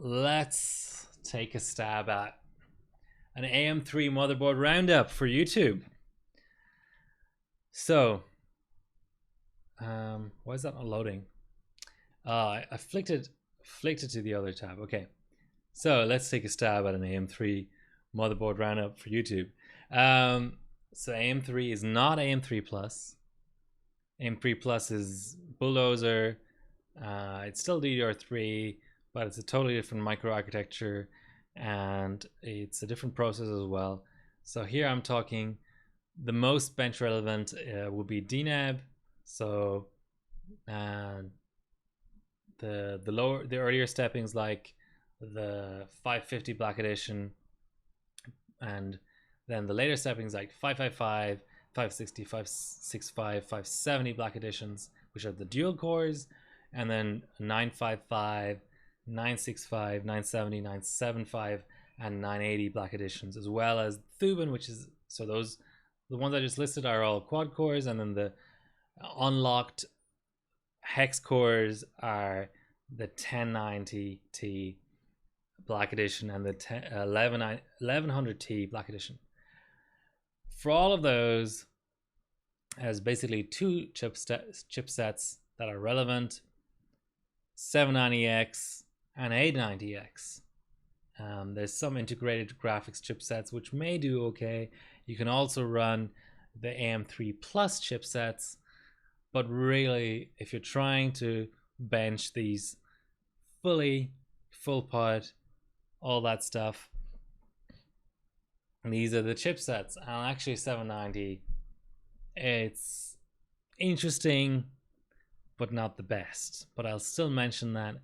let's take a stab at an AM3 motherboard roundup for YouTube. So, why is that not loading? I flicked it to the other tab. Okay, so let's take a stab at an AM3 motherboard roundup for YouTube. So AM3 is not AM3 Plus. AM3 Plus is Bulldozer. It's still DDR3, but it's a totally different microarchitecture, and it's a different process as well. So here I'm talking the most bench relevant will be DNAB. So the earlier steppings like the 550 Black Edition, and then the later steppings like 555, 560, 565, 570 Black Editions, which are the dual cores, and then 955, 965, 970, 975, and 980 Black Editions, as well as Thuban, which is, so those, the ones I just listed are all quad cores, and then the unlocked hex cores are the 1090T Black Edition and the 1100T Black Edition. For all of those, there's basically two chipsets that are relevant: 790X and 890X. There's some integrated graphics chipsets which may do okay. You can also run the AM3 Plus chipsets, but really, if you're trying to bench these full pod, all that stuff, these are the chipsets. And actually 790, it's interesting but not the best. But I'll still mention that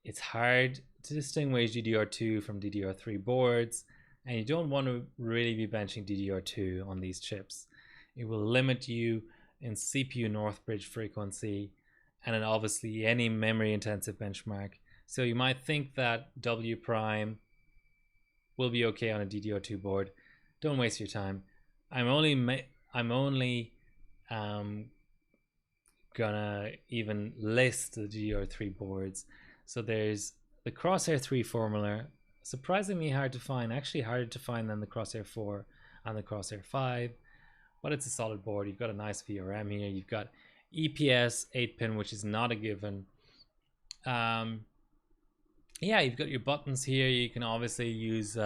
it's hard to distinguish DDR2 from DDR3 boards, and you don't want to really be benching DDR2 on these chips. It will limit you in CPU North Bridge frequency, and then obviously any memory intensive benchmark. So you might think that W prime will be okay on a DDR2 board. Don't waste your time. I'm only gonna even list the DDR3 boards. So there's the Crosshair 3 formula, surprisingly hard to find, actually harder to find than the Crosshair 4 and the Crosshair 5, but it's a solid board. You've got a nice VRM here. You've got EPS 8-pin, which is not a given. Yeah, you've got your buttons here. You can obviously use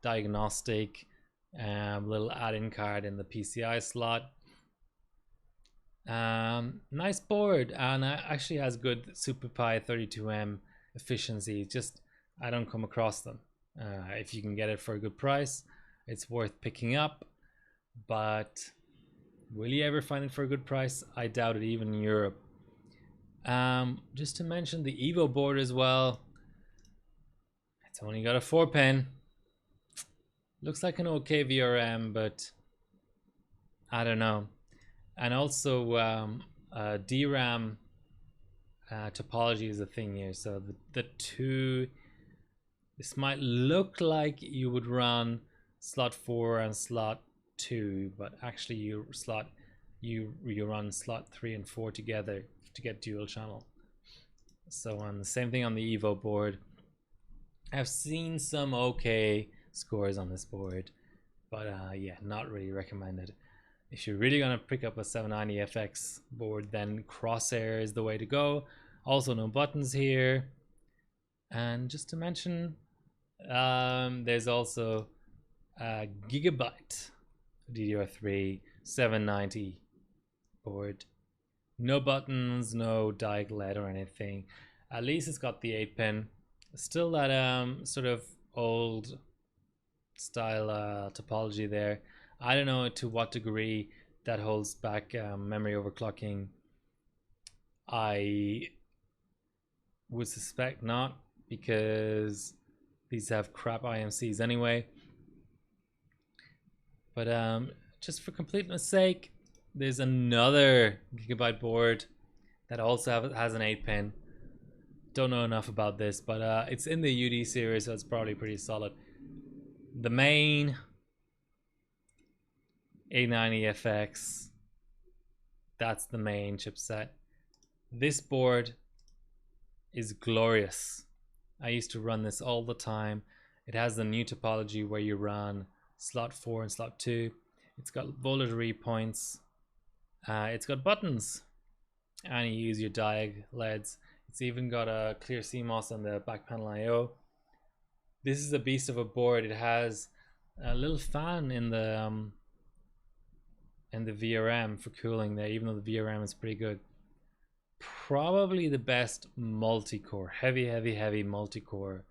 diagnostic, little add-in card in the PCI slot. Nice board, and actually has good SuperPi 32M efficiency. Just I don't come across them. If you can get it for a good price, it's worth picking up, but will you ever find it for a good price? I doubt it, even in Europe. Just to mention the Evo board as well. It's only got a 4-pin. Looks like an okay VRM, but I don't know. And also DRAM topology is a thing here. So the two, this might look like you would run slot 4 and slot 2, but actually you run slot 3 and 4 together to get dual channel. So the same thing on the Evo board. I've seen some okay scores on this board, but yeah, not really recommended. If you're really gonna pick up a 790FX board, then Crosshair is the way to go. Also no buttons here. And just to mention, there's also a Gigabyte DDR3 790 board. No buttons, no diag LED or anything. At least it's got the 8-pin. Still that sort of old style topology there. I don't know to what degree that holds back memory overclocking. I would suspect not, because these have crap IMCs anyway. But just for completeness sake, there's another Gigabyte board that also has an 8-pin. Don't know enough about this, but it's in the UD series, so it's probably pretty solid. The main 890FX, that's the main chipset. This board is glorious. I used to run this all the time. It has the new topology where you run slot 4 and slot 2. It's got voltage points. It's got buttons, and you use your diag LEDs. It's even got a clear CMOS on the back panel I/O. This is a beast of a board. It has a little fan in the VRM for cooling there, even though the VRM is pretty good. Probably the best multi-core, heavy multi-core.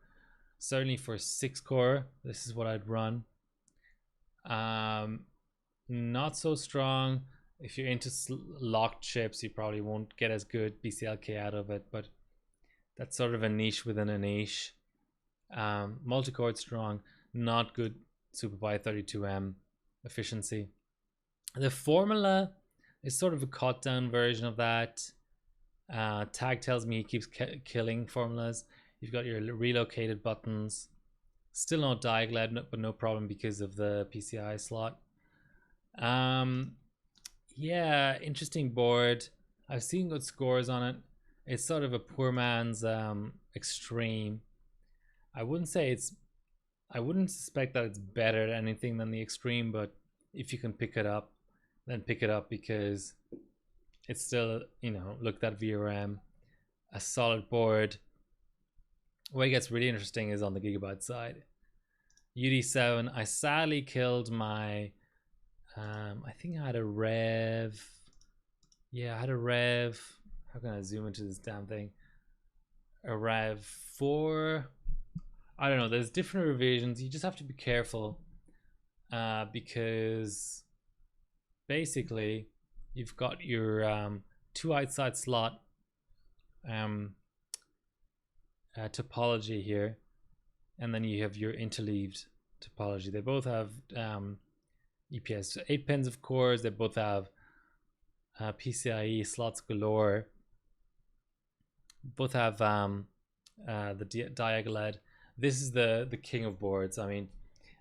Certainly for 6-core, this is what I'd run. Not so strong. If you're into locked chips, you probably won't get as good BCLK out of it, but that's sort of a niche within a niche. Multi-core strong, not good SuperPi 32M efficiency. The formula is sort of a cut down version of that. Tag tells me he keeps killing formulas. You've got your relocated buttons. Still no diag LED, but no problem because of the PCI slot. Yeah, interesting board. I've seen good scores on it. It's sort of a poor man's Extreme. I wouldn't suspect that it's better at anything than the Extreme, but if you can pick it up, then pick it up, because it's still, you know, look, that VRM, a solid board. Where it gets really interesting is on the Gigabyte side. UD7, I sadly killed my, I think I had a Rev. Yeah, I had a Rev. How can I zoom into this damn thing? A Rev 4. I don't know. There's different revisions. You just have to be careful, because basically you've got your 2 outside slot topology here, and then you have your interleaved topology. They both have EPS 8 pins, of course. They both have PCIe slots galore. Both have the diag LED. This is the king of boards. I mean,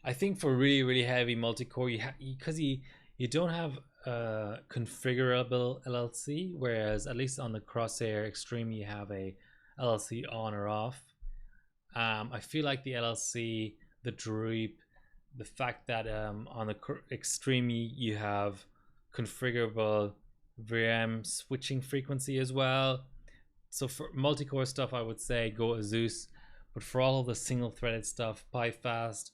I think for really heavy multi-core, because you don't have configurable LLC, whereas at least on the Crosshair Extreme you have a LLC on or off. I feel like the LLC, the droop, the fact that on the Extreme you have configurable VM switching frequency as well. So for multi-core stuff, I would say go Asus, but for all of the single-threaded stuff, PiFast,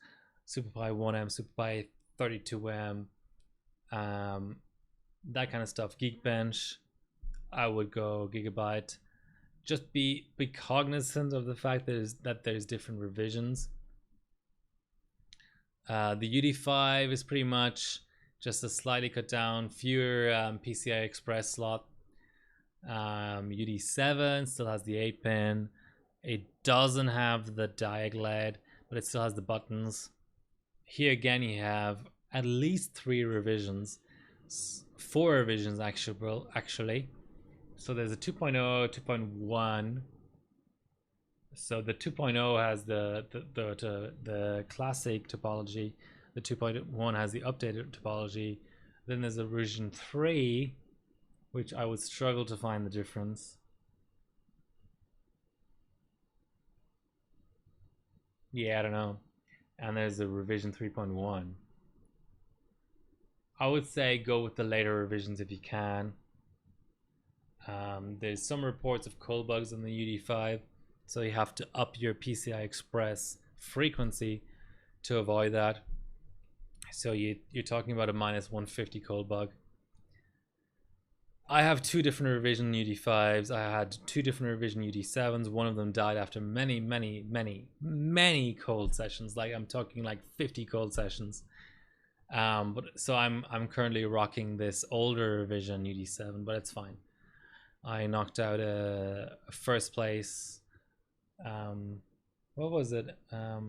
SuperPi 1M, SuperPi 32M, that kind of stuff, Geekbench, I would go Gigabyte. Just be cognizant of the fact that there's different revisions. The UD5 is pretty much just a slightly cut down, fewer PCI Express slot. UD7 still has the 8 pin. It doesn't have the diag LED, but it still has the buttons. Here again you have at least 3 revisions, 4 revisions actually. So there's a 2.0, 2.1. So the 2.0 has the classic topology. The 2.1 has the updated topology. Then there's a version 3, which I would struggle to find the difference. Yeah, I don't know. And there's a revision 3.1. I would say go with the later revisions if you can. There's some reports of cold bugs on the UD5, so you have to up your PCI Express frequency to avoid that. So you're talking about a -150 cold bug. I have 2 different revision UD5s. I had 2 different revision UD7s. One of them died after many cold sessions. Like, I'm talking like 50 cold sessions. But so I'm currently rocking this older revision UD7, but it's fine. I knocked out a first place. What was it? I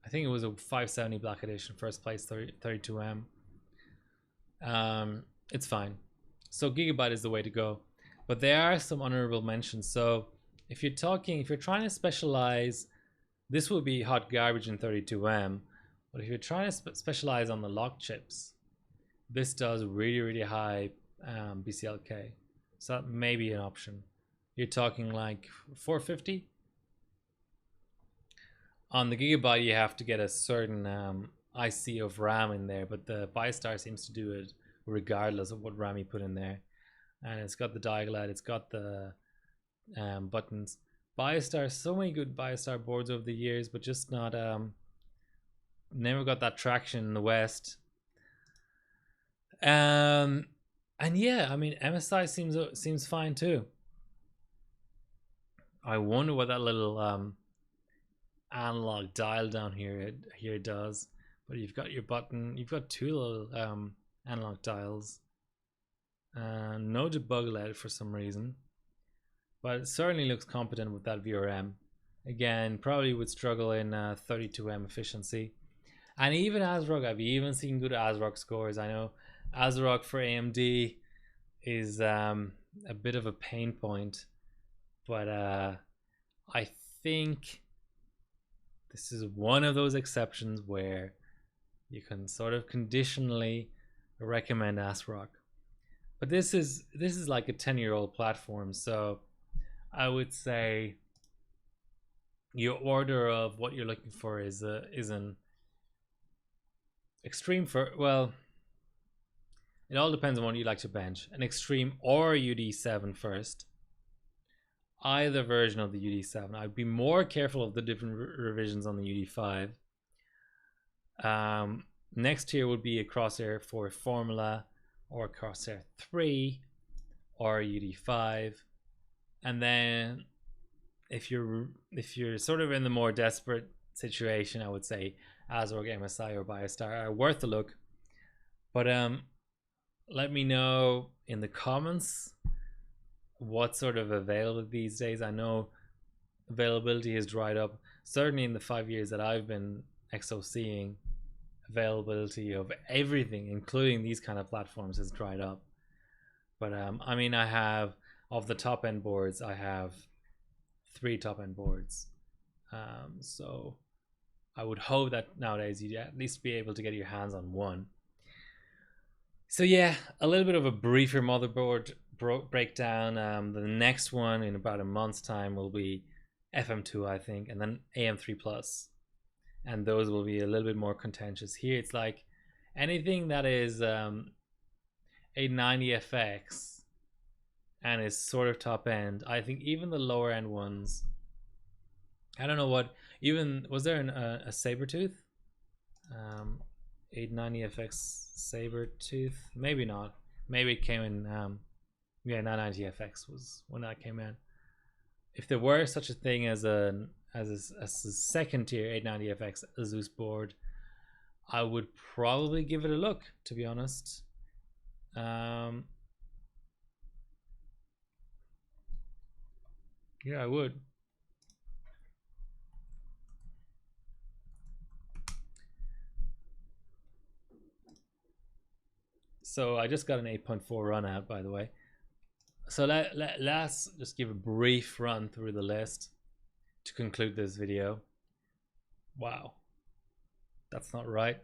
think it was a 570 Black Edition, first place, 32M. It's fine. So Gigabyte is the way to go, but there are some honorable mentions. So if you're trying to specialize, this will be hot garbage in 32M. But if you're trying to specialize on the lock chips, this does really high BCLK, so that may be an option. you're talking like 450. On the Gigabyte, you have to get a certain IC of RAM in there, but the BioStar seems to do it regardless of what RAM you put in there. And it's got the dial LED, it's got the buttons. BioStar, so many good BioStar boards over the years, but just not never got that traction in the West. And yeah, I mean MSI seems fine too. I wonder what that little analog dial down here does. But you've got your button, you've got two little analog dials. No debug LED for some reason, but it certainly looks competent with that VRM. Again, probably would struggle in 32M efficiency. And even ASRock, I've even seen good ASRock scores. I know ASRock for AMD is a bit of a pain point, but I think this is one of those exceptions where you can sort of conditionally recommend ASRock. But this is like a 10-year-old platform, so I would say your order of what you're looking for is an extreme for, well, it all depends on what you like to bench. An extreme or UD7 first. Either version of the UD7. I'd be more careful of the different revisions on the UD5. Next tier would be a Crosshair for Formula, or Crosshair 3, or UD5. And then if you're sort of in the more desperate situation, I would say ASRock, MSI, or BioStar are worth a look. But let me know in the comments what's sort of available these days. I know availability has dried up. Certainly in the 5 years that I've been XOCing, availability of everything, including these kind of platforms, has dried up. But I mean, I have, of the top end boards, I have 3 top end boards. So I would hope that nowadays you'd at least be able to get your hands on one. So yeah, a little bit of a briefer motherboard breakdown. The next one in about a month's time will be FM2, I think, and then AM3 Plus. And those will be a little bit more contentious. Here it's like anything that is 890FX and is sort of top end. I think even the lower end ones, I don't know what, even, was there a Sabertooth? 890FX Sabertooth? Maybe not. Maybe it came in, yeah, 990FX was when that came in. If there were such a thing as a second tier 890FX Asus board, I would probably give it a look, to be honest. Yeah, I would. So I just got an 8.4 run out, by the way. So let's just give a brief run through the list to conclude this video. Wow, that's not right.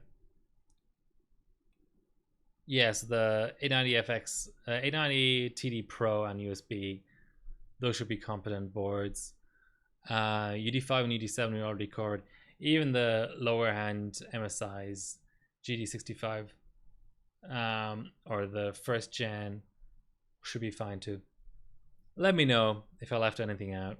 Yes, the 890FX, 890 TD Pro and USB, those should be competent boards. UD5 and UD7 we already covered. Even the lower hand MSIs, GD65, or the first gen, should be fine too. Let me know if I left anything out.